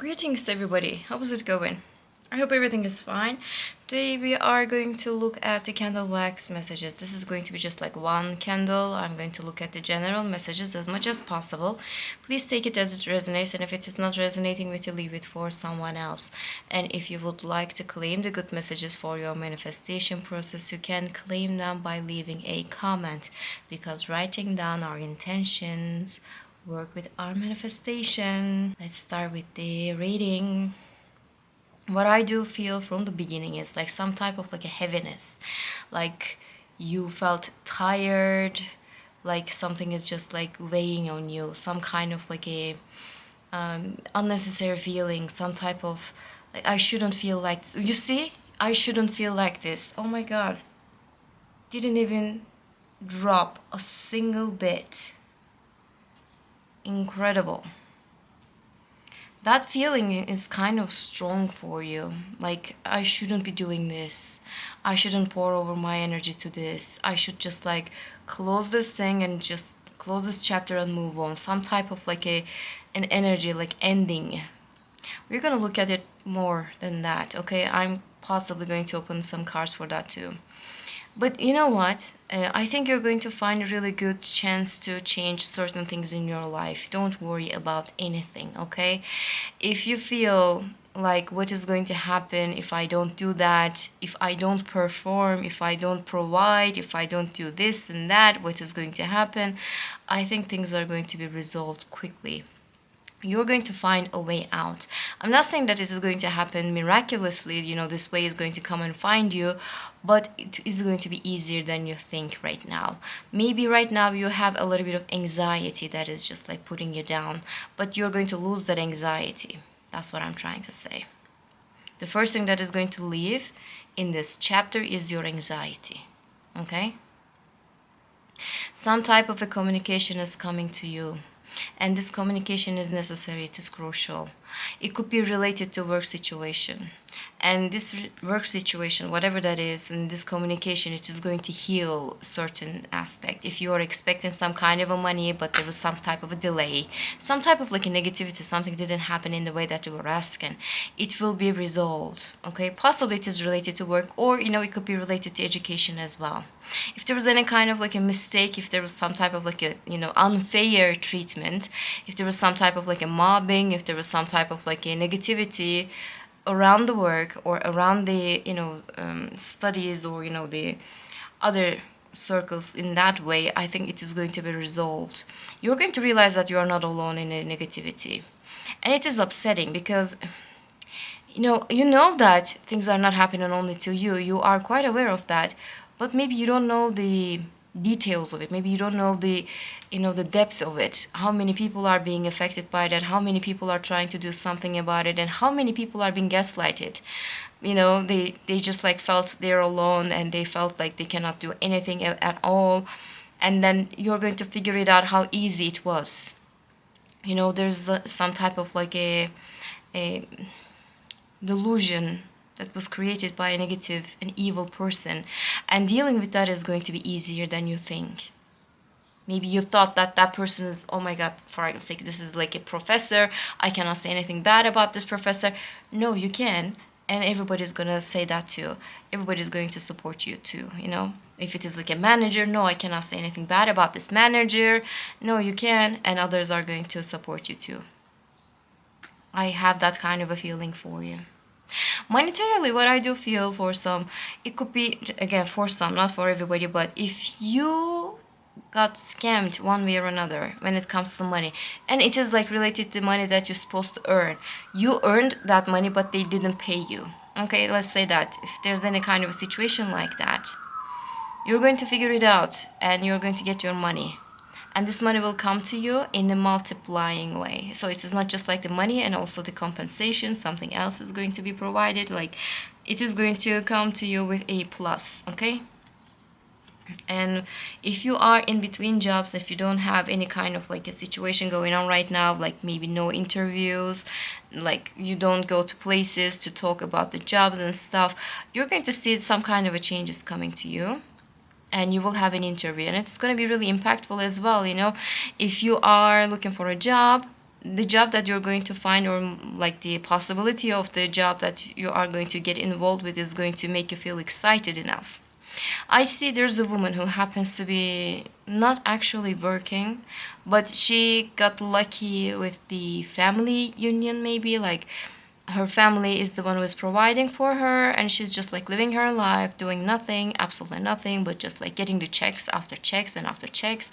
Greetings everybody, how's it going? I hope everything is fine. Today we are going to look at the candle wax messages. This is going to be just like one candle. I'm going to look at the general messages as much as possible. Please take it as it resonates, and if it is not resonating with you, leave it for someone else. And if you would like to claim the good messages for your manifestation process, you can claim them by leaving a comment, because writing down our intentions work with our manifestation. Let's start with the reading. What I do feel from the beginning is like some type of like a heaviness, like you felt tired, like something is just like weighing on you, some kind of like a unnecessary feeling, some type of like I shouldn't feel like this. You see, I shouldn't feel like this. Oh my god, didn't even drop a single bit. Incredible. That feeling is kind of strong for you. Like, I shouldn't be doing this. I shouldn't pour over my energy to this. I should just like close this thing and just close this chapter and move on. Some type of like an energy, like ending. We're gonna look at it more than that, okay? I'm possibly going to open some cards for that too. But you know what? I think you're going to find a really good chance to change certain things in your life. Don't worry about anything, okay? If you feel like what is going to happen if I don't do that, if I don't perform, if I don't provide, if I don't do this and that, what is going to happen? I think things are going to be resolved quickly. You're going to find a way out. I'm not saying that it is going to happen miraculously, this way is going to come and find you, but it is going to be easier than you think right now. Maybe right now you have a little bit of anxiety that is just like putting you down, but you're going to lose that anxiety. That's what I'm trying to say. The first thing that is going to leave in this chapter is your anxiety, okay? Some type of a communication is coming to you, and this communication is necessary. It is crucial. It could be related to work situation, and this work situation, whatever that is, and this communication, it is going to heal certain aspect. If you are expecting some kind of a money but there was some type of a delay, some type of like a negativity, something didn't happen in the way that you were asking, it will be resolved, okay? Possibly it is related to work, or it could be related to education as well. If there was any kind of like a mistake, if there was some type of like a unfair treatment, if there was some type of like a mobbing, if there was some type of like a negativity around the work or around the studies, or the other circles in that way, I think it is going to be resolved. You're going to realize that you are not alone in the negativity, and it is upsetting because you know that things are not happening only to you. You are quite aware of that, but maybe you don't know the details of it. Maybe you don't know the the depth of it, how many people are being affected by that, how many people are trying to do something about it, and how many people are being gaslighted. They just like felt they're alone, and they felt like they cannot do anything at all. And then you're going to figure it out how easy it was. There's some type of like a delusion that was created by a negative and evil person, and dealing with that is going to be easier than you think. Maybe you thought that that person is, oh my god, for argument's sake, this is like a professor, I cannot say anything bad about this professor. No, you can, and everybody's gonna say that too. Everybody's going to support you too. If it is like a manager, no, I cannot say anything bad about this manager. No, you can, and others are going to support you too. I have that kind of a feeling for you. Monetarily, what I do feel for some, it could be, again, for some, not for everybody, but if you got scammed one way or another when it comes to money, and it is like related to money that you're supposed to earn, you earned that money but they didn't pay you, okay? Let's say that if there's any kind of a situation like that, you're going to figure it out and you're going to get your money. And this money will come to you in a multiplying way. So it is not just like the money and also the compensation. Something else is going to be provided. Like, it is going to come to you with a plus, okay? And if you are in between jobs, if you don't have any kind of like a situation going on right now, like maybe no interviews, like you don't go to places to talk about the jobs and stuff, you're going to see some kind of a changes coming to you. And you will have an interview, and it's going to be really impactful as well. If you are looking for a job, the job that you're going to find, or like the possibility of the job that you are going to get involved with, is going to make you feel excited enough. I see there's a woman who happens to be not actually working, but she got lucky with the family union, maybe. Like, her family is the one who is providing for her, and she's just like living her life, doing nothing, absolutely nothing, but just like getting the checks after checks and after checks.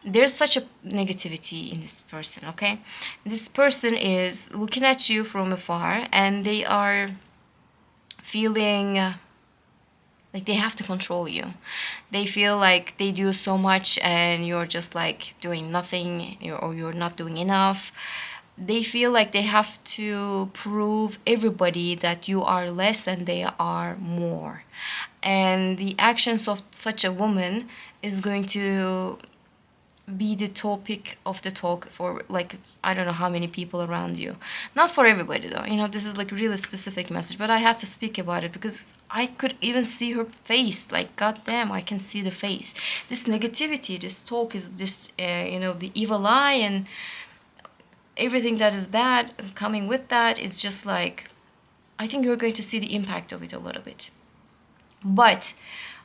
There's such a negativity in this person, okay? This person is looking at you from afar, and they are feeling like they have to control you. They feel like they do so much and you're just like doing nothing, or you're not doing enough. They feel like they have to prove everybody that you are less and they are more. And the actions of such a woman is going to be the topic of the talk for, like, I don't know how many people around you. Not for everybody though, this is like really specific message, but I had to speak about it because I could even see her face. Like, god damn, I can see the face. This negativity, this talk, is this the evil eye and everything that is bad coming with that, is just like, I think you're going to see the impact of it a little bit. But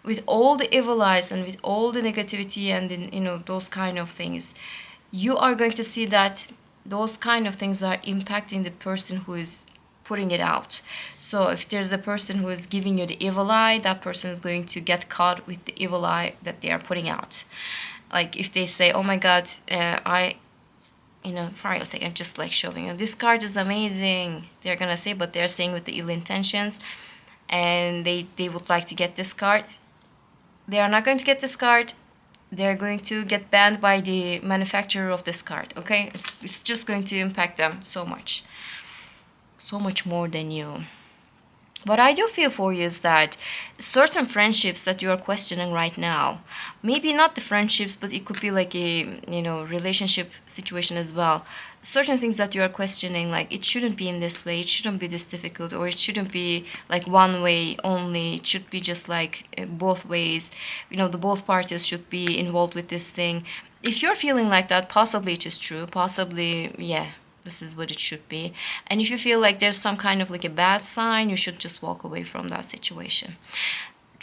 with all the evil eyes and with all the negativity and those kind of things, you are going to see that those kind of things are impacting the person who is putting it out. So if there's a person who is giving you the evil eye, that person is going to get caught with the evil eye that they are putting out. Like, if they say, oh my god, for a second, just like showing you, this card is amazing, they're gonna say, but they're saying with the ill intentions, and they would like to get this card. They are not going to get this card. They're going to get banned by the manufacturer of this card, okay? It's just going to impact them so much. So much more than you. What I do feel for you is that certain friendships that you are questioning right now, maybe not the friendships, but it could be like a relationship situation as well. Certain things that you are questioning, like, it shouldn't be in this way, it shouldn't be this difficult, or it shouldn't be like one way only. It should be just like both ways. The both parties should be involved with this thing. If you're feeling like that, possibly it is true. Possibly, yeah, this is what it should be. And if you feel like there's some kind of like a bad sign, you should just walk away from that situation.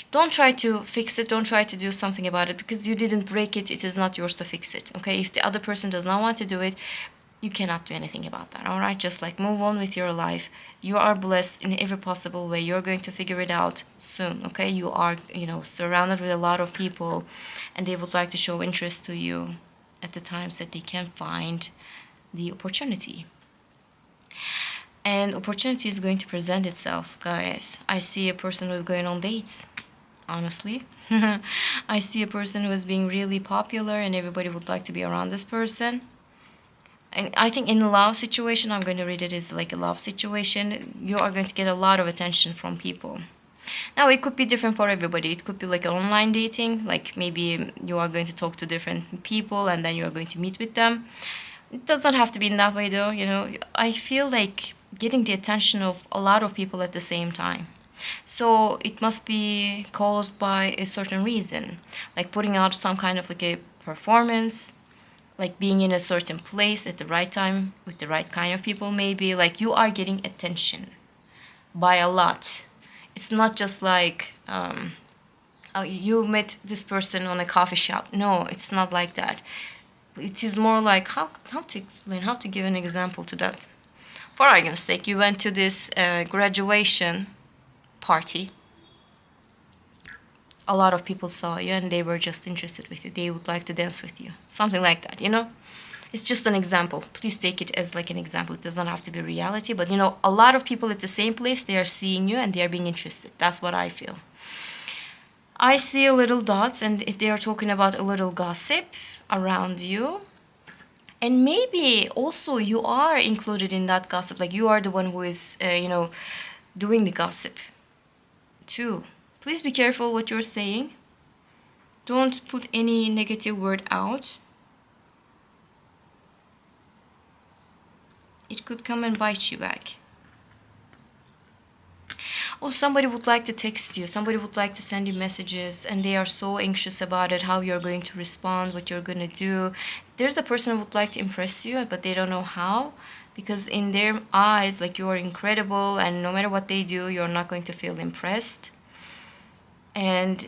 Don't try to fix it. Don't try to do something about it, because you didn't break it. It is not yours to fix it, okay? If the other person does not want to do it, you cannot do anything about that, all right? Just like move on with your life. You are blessed in every possible way. You're going to figure it out soon, okay? You are, surrounded with a lot of people, and they would like to show interest to you at the times that they can find the opportunity. And opportunity is going to present itself, guys. I see a person who's going on dates, honestly. I see a person who is being really popular and everybody would like to be around this person. And I think in a love situation, I'm going to read it as like a love situation, you are going to get a lot of attention from people. Now, it could be different for everybody. It could be like an online dating, like maybe you are going to talk to different people and then you are going to meet with them. It does not have to be in that way, though. I feel like getting the attention of a lot of people at the same time. So it must be caused by a certain reason, like putting out some kind of like a performance, like being in a certain place at the right time with the right kind of people, maybe. Like, you are getting attention by a lot. It's not just like you met this person on a coffee shop. No, it's not like that. It is more like, how to explain, how to give an example to that. For argument's sake, you went to this graduation party. A lot of people saw you and they were just interested with you. They would like to dance with you. Something like that, It's just an example. Please take it as like an example. It does not have to be reality. But, a lot of people at the same place, they are seeing you and they are being interested. That's what I feel. I see little dots and they are talking about a little gossip around you. And maybe also you are included in that gossip. Like, you are the one who is, doing the gossip too. Please be careful what you're saying. Don't put any negative word out. It could come and bite you back. or somebody would like to text you, somebody would like to send you messages, and they are so anxious about it, how you're going to respond, what you're going to do. There's a person who would like to impress you, but they don't know how, because in their eyes, like, you are incredible, and no matter what they do, you're not going to feel impressed. And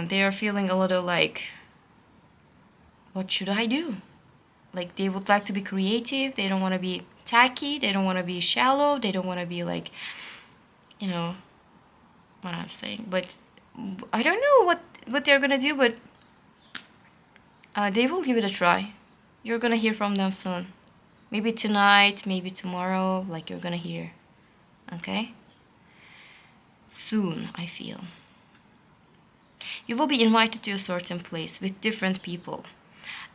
they are feeling a little like, what should I do? Like, they would like to be creative, they don't want to be tacky, they don't want to be shallow, they don't want to be like, you know what I'm saying. But I don't know what they're gonna do, but they will give it a try. You're gonna hear from them soon. Maybe tonight, maybe tomorrow, like, you're gonna hear. Okay? Soon, I feel. You will be invited to a certain place with different people.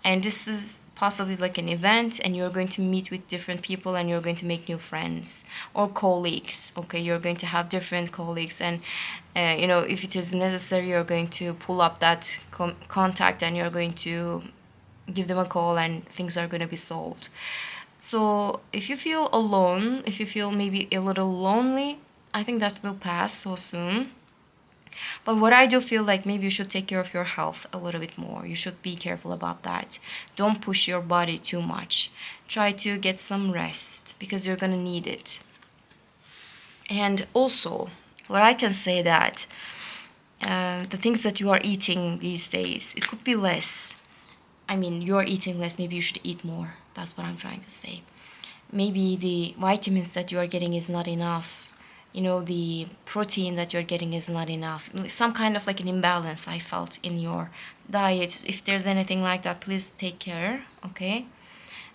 And this is possibly like an event, and you're going to meet with different people, and you're going to make new friends or colleagues. Okay, you're going to have different colleagues, and if it is necessary, you're going to pull up that contact, and you're going to give them a call, and things are going to be solved. So if you feel alone, if you feel maybe a little lonely, I think that will pass so soon. But what I do feel like, maybe you should take care of your health a little bit more. You should be careful about that. Don't push your body too much. Try to get some rest, because you're gonna need it. And also, what I can say that the things that you are eating these days, it could be less. I mean, you're eating less, maybe you should eat more. That's what I'm trying to say. Maybe the vitamins that you are getting is not enough. The protein that you're getting is not enough. Some kind of like an imbalance I felt in your diet. If there's anything like that, please take care, okay?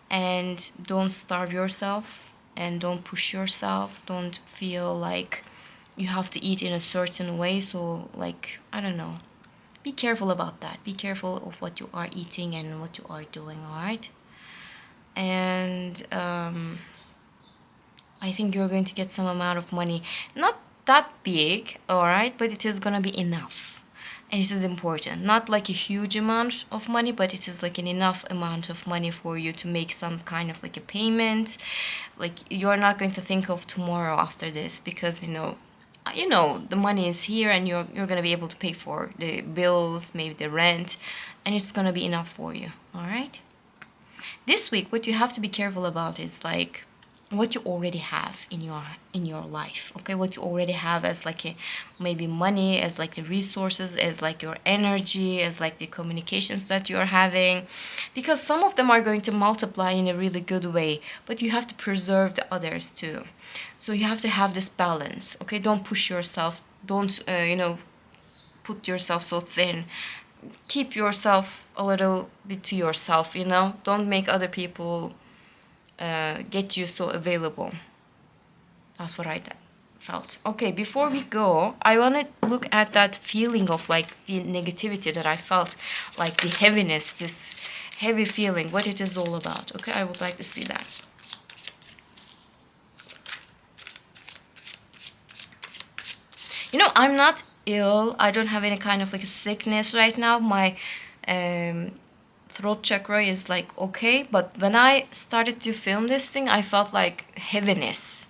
And don't starve yourself, and don't push yourself. Don't feel like you have to eat in a certain way. So, like, I don't know. Be careful about that. Be careful of what you are eating and what you are doing, all right? And I think you're going to get some amount of money. Not that big, all right? But it is going to be enough. And it is important. Not like a huge amount of money, but it is like an enough amount of money for you to make some kind of like a payment. Like, you're not going to think of tomorrow after this, because, the money is here, and you're going to be able to pay for the bills, maybe the rent, and it's going to be enough for you, all right? This week, what you have to be careful about is like what you already have in your life, okay? What you already have as like maybe money, as like the resources, as like your energy, as like the communications that you're having, because some of them are going to multiply in a really good way, but you have to preserve the others too. So you have to have this balance, okay? Don't push yourself. Don't put yourself so thin. Keep yourself a little bit to yourself. Don't make other people get you so available. That's what I felt. Okay, before we go, I want to look at that feeling of like the negativity that I felt, like the heaviness, this heavy feeling, what it is all about. Okay, I would like to see that. I'm not ill. I don't have any kind of like a sickness right now. My throat chakra is like okay, but when I started to film this thing, I felt like heaviness.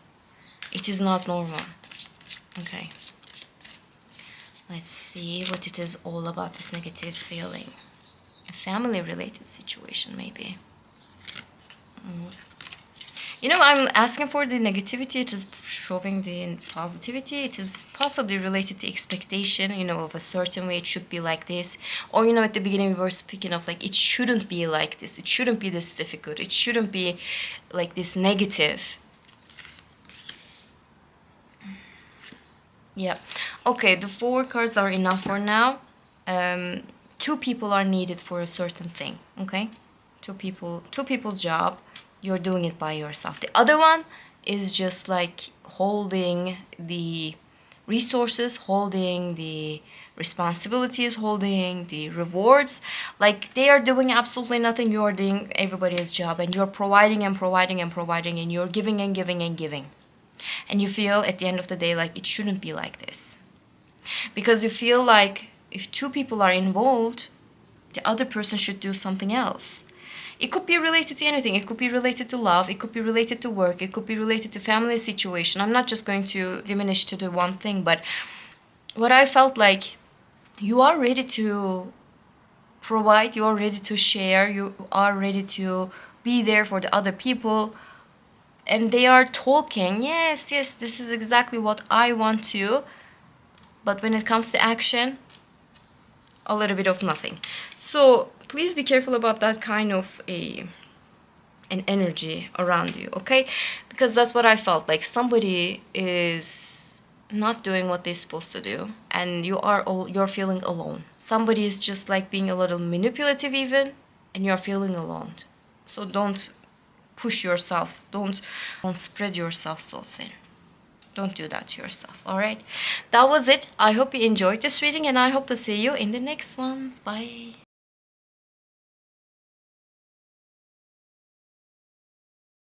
It is not normal. Okay, let's see what it is all about, this negative feeling. A family related situation, maybe. I'm asking for the negativity. It is showing the positivity. It is possibly related to expectation, of a certain way. It should be like this. Or, at the beginning we were speaking of like, it shouldn't be like this. It shouldn't be this difficult. It shouldn't be like this negative. Yeah. Okay, the 4 cards are enough for now. 2 people are needed for a certain thing, okay? 2 people's job. You're doing it by yourself. The other one is just like holding the resources, holding the responsibilities, holding the rewards. Like, they are doing absolutely nothing. You are doing everybody's job, and you're providing and providing and providing, and you're giving and giving and giving. And you feel at the end of the day like it shouldn't be like this. Because you feel like if 2 people are involved, the other person should do something else. It could be related to anything. It could be related to love. It could be related to work. It could be related to family situation. I'm not just going to diminish to the one thing, but what I felt like, you are ready to provide, you are ready to share, you are ready to be there for the other people, and they are talking, yes, yes, this is exactly what I want to, but when it comes to action, a little bit of nothing. So please be careful about that kind of an energy around you, okay? Because that's what I felt like. Somebody is not doing what they're supposed to do, and you're feeling alone. Somebody is just like being a little manipulative even, and you're feeling alone. So don't push yourself. Don't spread yourself so thin. Don't do that to yourself, all right? That was it. I hope you enjoyed this reading, and I hope to see you in the next ones. Bye.